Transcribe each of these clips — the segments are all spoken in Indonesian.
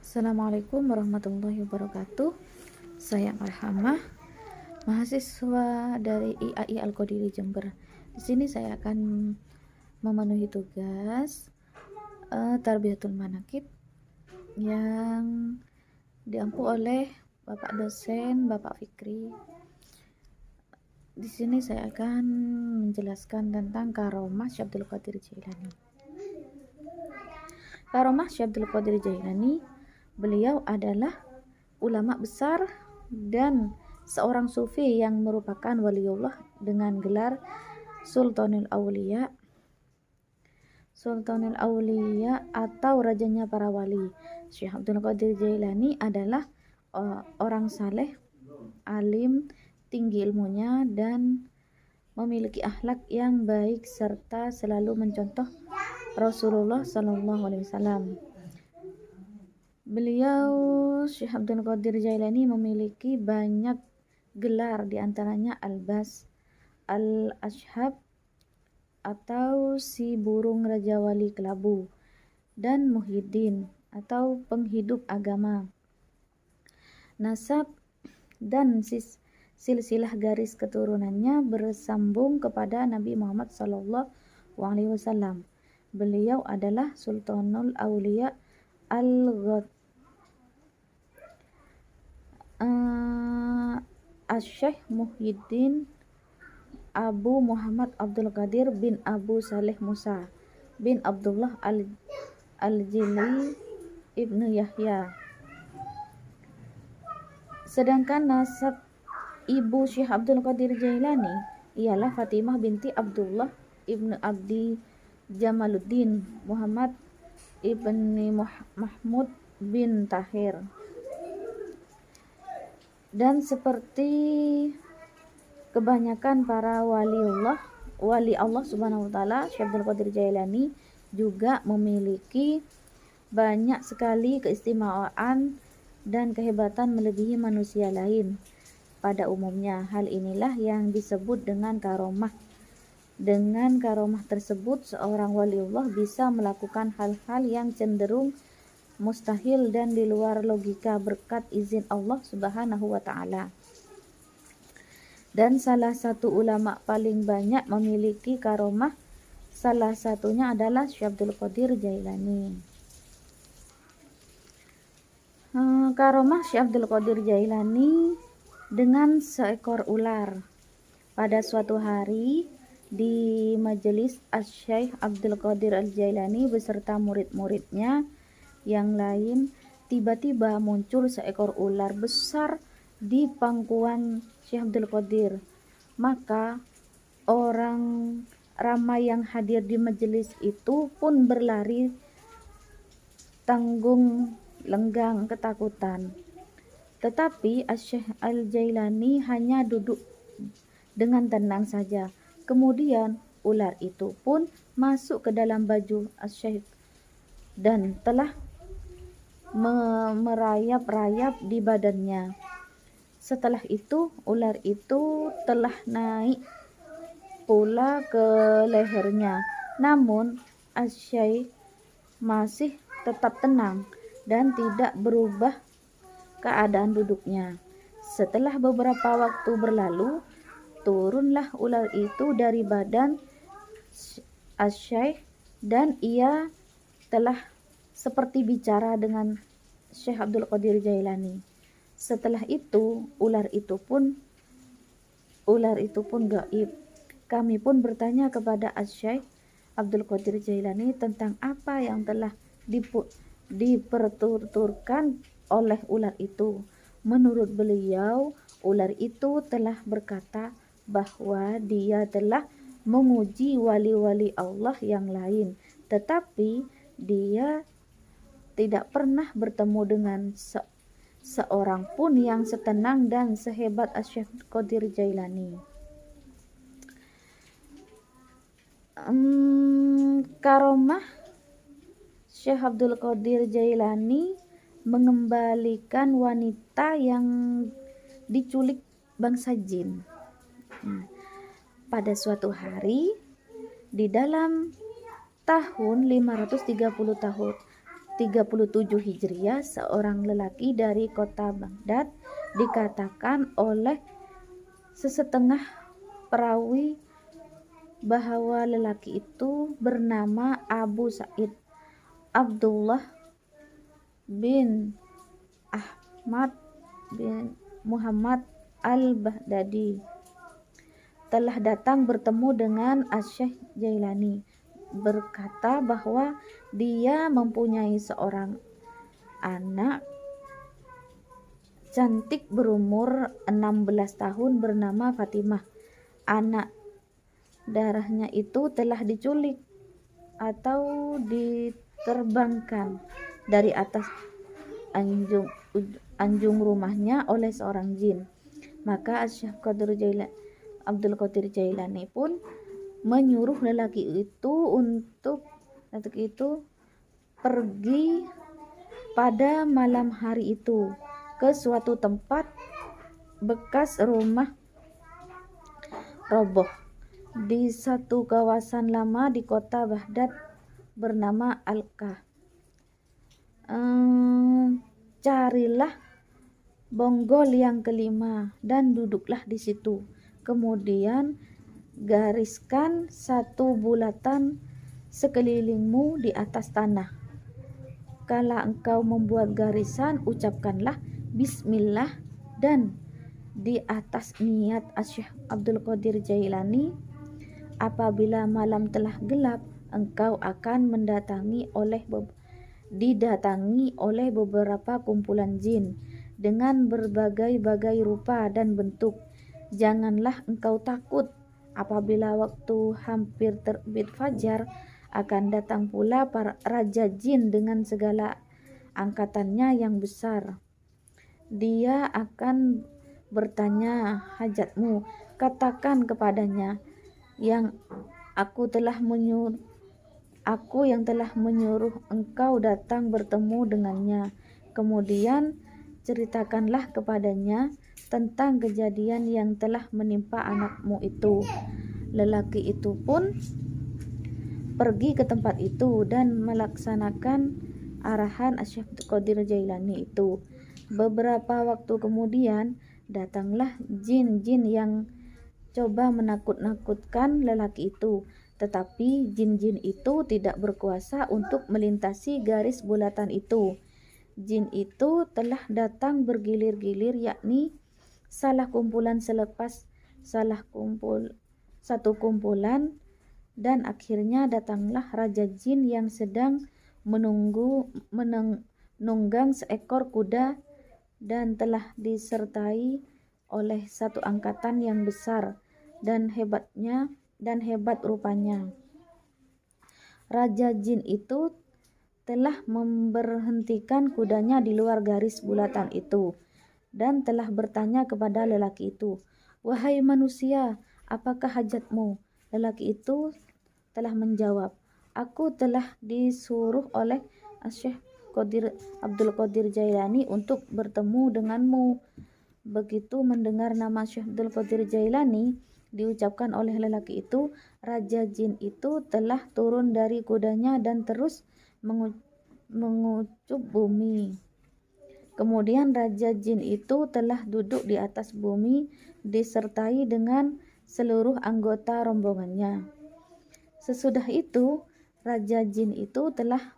Assalamualaikum warahmatullahi wabarakatuh. Saya Marhamah, mahasiswa dari IAI Al-Qadiri Jember. Di sini saya akan memenuhi tugas Tarbiyatul Manaqib yang diampu oleh Bapak dosen Bapak Fikri. Di sini saya akan menjelaskan tentang karomah Syekh Abdul Qadir Jailani. Karomah Syekh Abdul Qadir Jailani, beliau adalah ulama besar dan seorang sufi yang merupakan waliullah dengan gelar Sultanul Aulia atau rajanya para wali. Syekh Abdul Qadir Jailani adalah orang saleh, alim, tinggi ilmunya dan memiliki akhlak yang baik serta selalu mencontoh Rasulullah SAW. Beliau Syekh Abdul Qadir Jailani memiliki banyak gelar, diantaranya Al-Bas, Al-Ashhab atau si burung Raja Wali Kelabu, dan Muhyiddin atau penghidup agama. Nasab dan silsilah garis keturunannya bersambung kepada Nabi Muhammad SAW. Beliau adalah Sultanul Aulia Syekh Muhyiddin Abu Muhammad Abdul Qadir bin Abu Saleh Musa bin Abdullah Al-Jili Ibnu Yahya. Sedangkan nasab ibu Syekh Abdul Qadir Jailani ialah Fatimah binti Abdullah Ibnu Abdi Jamaluddin Muhammad Ibni Mahmud bin Tahir. Dan seperti kebanyakan para wali Allah Subhanahu wa taala, Syekh Abdul Qadir Jailani juga memiliki banyak sekali keistimewaan dan kehebatan melebihi manusia lain pada umumnya. Hal inilah yang disebut dengan karomah. Dengan karomah tersebut, seorang waliullah bisa melakukan hal-hal yang cenderung mustahil dan di luar logika berkat izin Allah Subhanahu wa taala. Dan salah satu ulama paling banyak memiliki karomah, salah satunya adalah Syekh Abdul Qadir Jailani. Karomah Syekh Abdul Qadir Jailani dengan seekor ular. Pada suatu hari di majelis Syekh Abdul Qadir Al-Jailani beserta murid-muridnya yang lain, tiba-tiba muncul seekor ular besar di pangkuan Syekh Abdul Qadir. Maka orang ramai yang hadir di majelis itu pun berlari tanggung lenggang ketakutan. Tetapi Syekh Al-Jailani hanya duduk dengan tenang saja. Kemudian ular itu pun masuk ke dalam baju Syekh dan telah merayap-rayap di badannya. Setelah itu ular itu telah naik pula ke lehernya. Namun Syekh masih tetap tenang dan tidak berubah keadaan duduknya. Setelah beberapa waktu berlalu, turunlah ular itu dari badan Syekh dan ia telah seperti bicara dengan Syekh Abdul Qadir Jailani. Setelah itu ular itu pun gaib. Kami pun bertanya kepada Syekh Abdul Qadir Jailani tentang apa yang telah dipertuturkan oleh ular itu. Menurut beliau, ular itu telah berkata bahwa dia telah menguji wali-wali Allah yang lain, tetapi dia tidak pernah bertemu dengan seorang pun yang setenang dan sehebat Syekh Qadir Jailani. Karomah Syekh Abdul Qadir Jailani mengembalikan wanita yang diculik bangsa jin. Pada suatu hari di dalam tahun 530 37 Hijriah, seorang lelaki dari kota Baghdad, dikatakan oleh sesetengah perawi bahwa lelaki itu bernama Abu Sa'id Abdullah bin Ahmad bin Muhammad al-Baghdadi telah datang bertemu dengan Asy-Syaikh Jailani, berkata bahwa dia mempunyai seorang anak cantik berumur 16 tahun bernama Fatimah. Anak darahnya itu telah diculik atau diterbangkan dari atas anjung rumahnya oleh seorang jin. Maka Asy-Syaikh Abdul Qadir Jailani pun menyuruh lelaki itu pergi pada malam hari itu ke suatu tempat bekas rumah roboh di satu kawasan lama di kota Baghdad bernama Al-Kah. Carilah bonggol yang kelima dan duduklah di situ. Kemudian gariskan satu bulatan sekelilingmu di atas tanah. Kala engkau membuat garisan, ucapkanlah Bismillah, dan di atas niat Asy-Syaikh Abdul Qadir Jailani, apabila malam telah gelap, engkau akan didatangi oleh beberapa kumpulan jin dengan berbagai-bagai rupa dan bentuk. Janganlah engkau takut. Apabila waktu hampir terbit fajar, akan datang pula para raja jin dengan segala angkatannya yang besar. Dia akan bertanya hajatmu. Katakan kepadanya, aku yang telah menyuruh engkau datang bertemu dengannya. Kemudian ceritakanlah kepadanya tentang kejadian yang telah menimpa anakmu itu. Lelaki itu pun pergi ke tempat itu dan melaksanakan arahan Asy-Syaikh Abdul Qadir Jailani itu. Beberapa waktu kemudian datanglah jin-jin yang coba menakut-nakutkan lelaki itu, tetapi jin-jin itu tidak berkuasa untuk melintasi garis bulatan itu. Jin itu telah datang bergilir-gilir, yakni satu kumpulan, dan akhirnya datanglah raja jin yang sedang menunggang seekor kuda dan telah disertai oleh satu angkatan yang besar dan hebat rupanya. Raja jin itu telah memberhentikan kudanya di luar garis bulatan itu dan telah bertanya kepada lelaki itu, "Wahai manusia, apakah hajatmu?" Lelaki itu telah menjawab, "Aku telah disuruh oleh Asy-Syaikh Abdul Qadir Jailani untuk bertemu denganmu." Begitu mendengar nama Syekh Abdul Qadir Jailani diucapkan oleh lelaki itu, raja jin itu telah turun dari kudanya dan terus mengucup bumi. Kemudian raja jin itu telah duduk di atas bumi disertai dengan seluruh anggota rombongannya. Sesudah itu, raja jin itu telah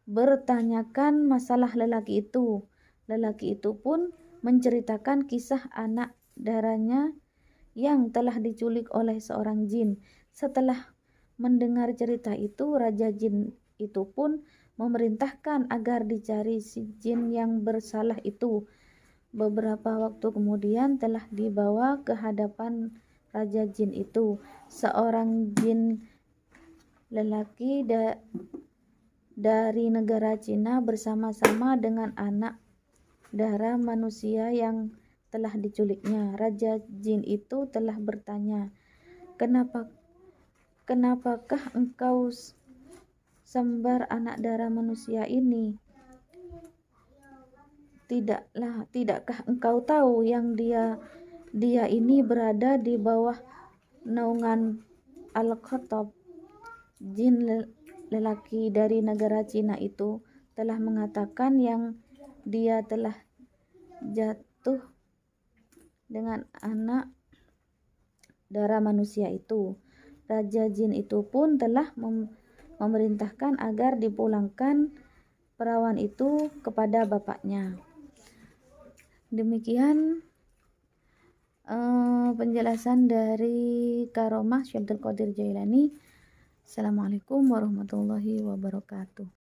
bertanyakan masalah lelaki itu. Lelaki itu pun menceritakan kisah anak darahnya yang telah diculik oleh seorang jin. Setelah mendengar cerita itu, raja jin itu pun memerintahkan agar dicari si jin yang bersalah itu. Beberapa waktu kemudian telah dibawa ke hadapan raja jin itu seorang jin lelaki dari negara Cina bersama-sama dengan anak darah manusia yang telah diculiknya. Raja jin itu telah bertanya, Kenapakah engkau sembar anak darah manusia ini? Tidakkah engkau tahu yang dia ini berada di bawah naungan Al-Khattab?" Jin lelaki dari negara Cina itu telah mengatakan yang dia telah jatuh dengan anak darah manusia itu. Raja jin itu pun telah memerintahkan agar dipulangkan perawan itu kepada bapaknya. Demikian penjelasan dari Karomah Syekh Abdul Qadir Jailani. Assalamualaikum warahmatullahi wabarakatuh.